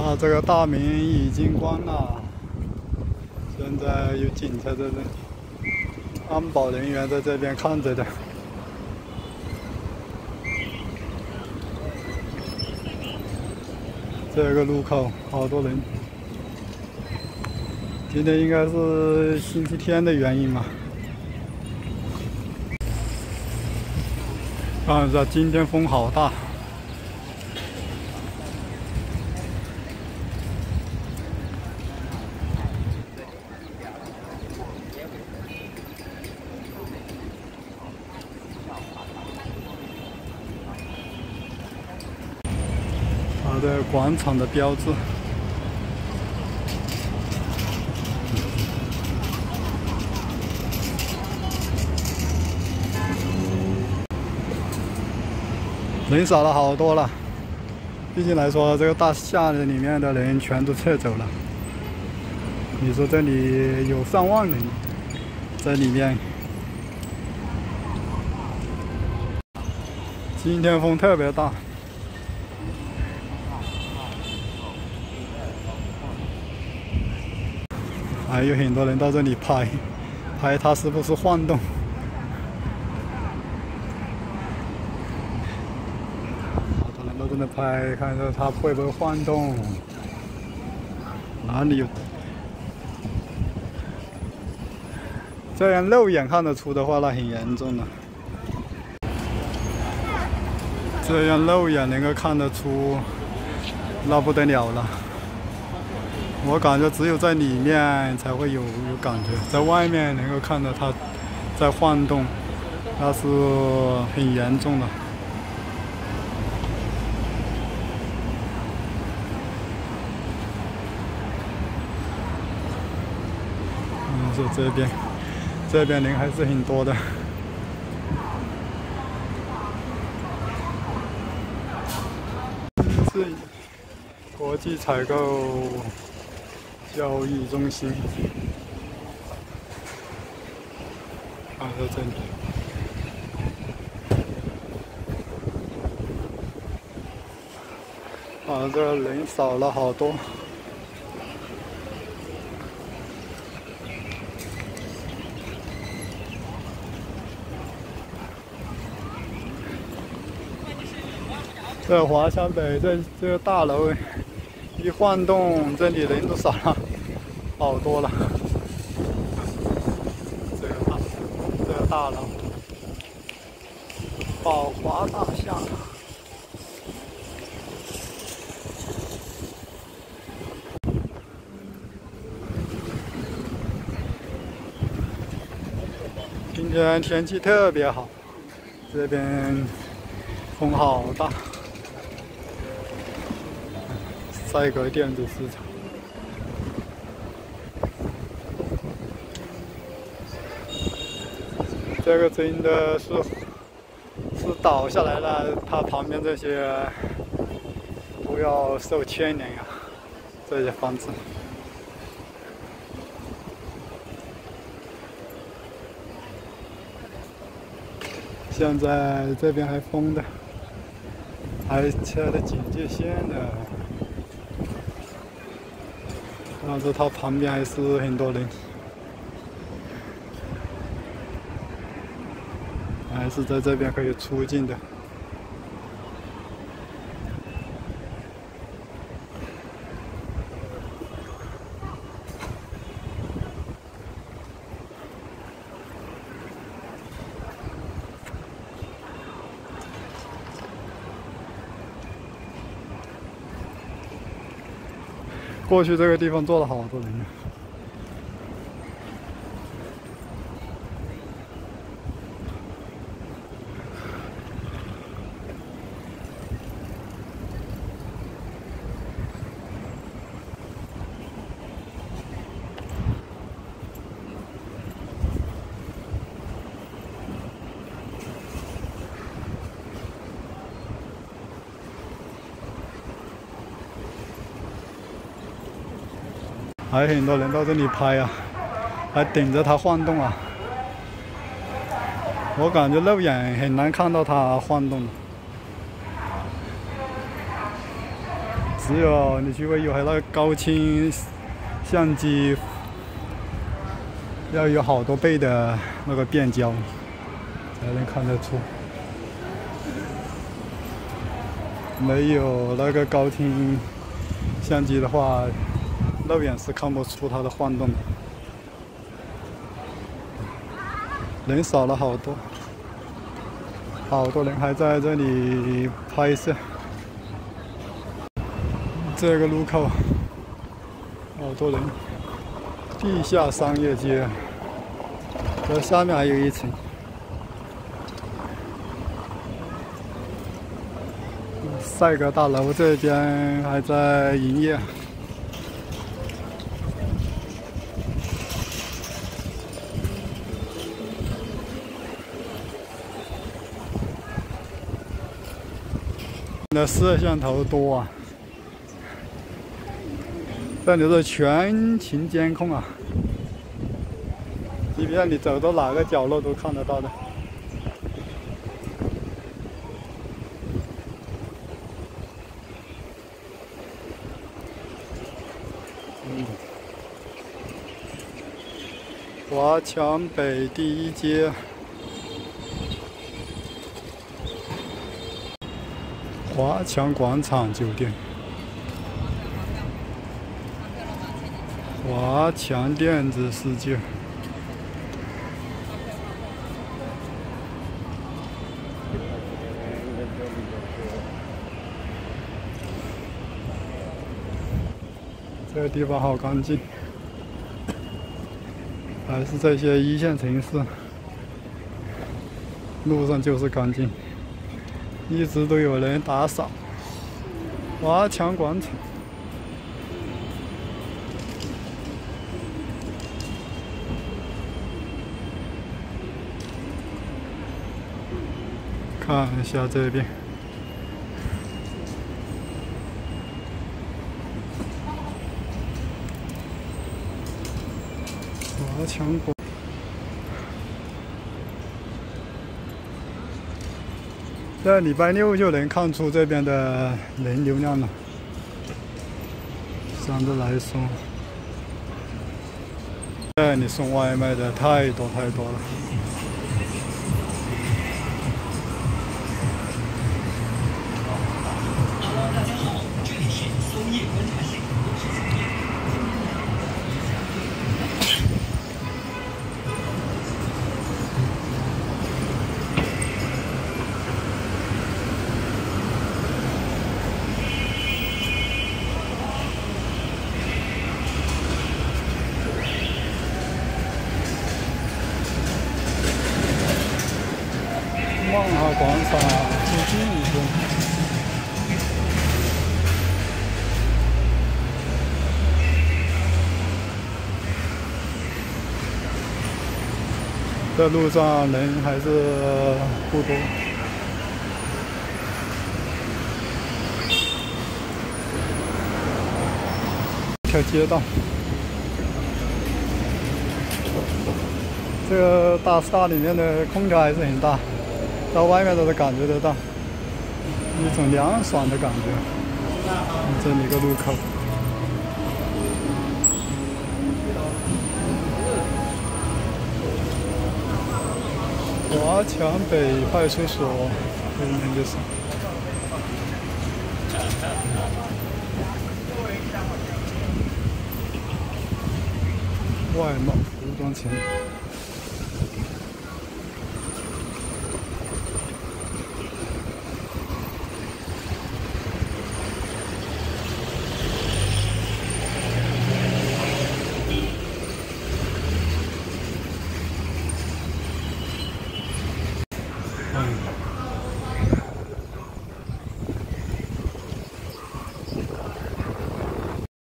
啊，这个大门已经关了，现在有警察在这里，安保人员在这边看着的。这个路口好多人，今天应该是星期天的原因吧。看一下，今天风好大。的广场的标志，人少了好多了。毕竟来说，这个大厦里面的人全都撤走了。你说这里有上万人在里面，今天风特别大。还有很多人到这里拍它是不是晃动。好多人都在那拍，看着它会不会晃动。哪里有？这样肉眼看得出的话，那很严重了。这样肉眼能够看得出，那不得了了。我感觉只有在里面才会有感觉，在外面能够看到它在晃动，那是很严重的。说这边人还是很多的。是国际采购交易中心，看到这里，这人少了好多。这华强北这个大楼一晃动，这里人都少了好多了。这个大楼，宝华大厦。今天天气特别好，这边风好大。赛格电子市场，这个真的是倒下来了，它旁边这些都要受牵连呀，这些房子。现在这边还封的，还切了警戒线的。但是它旁边还是很多人，还是在这边可以出境的。过去这个地方坐了好多人呢。还有很多人到这里拍啊，还顶着它晃动啊。我感觉肉眼很难看到它晃动，只有你如果有那个高清相机，要有好多倍的那个变焦才能看得出。没有那个高清相机的话，肉眼是看不出它的晃动的。人少了好多，好多人还在这里拍摄。这个路口好多人，地下商业街，这下面还有一层。赛格大楼这边还在营业。的摄像头多啊！这里是全勤监控啊，即便你走到哪个角落都看得到的。华强北第一街，华强广场酒店，华强电子世界。这个地方好干净。还是这些一线城市，路上就是干净，一直都有人打扫。华强广场，看一下这边。华强广，这礼拜六就能看出这边的人流量了。相对来说，这里送外卖的太多了。万华广场附近一个，这路上人还是不多。条街道，这个大厦里面的空调还是很大。到外面都能感觉得到一种凉爽的感觉。这里一个路口，华强北派出所对面就是。外贸服装城。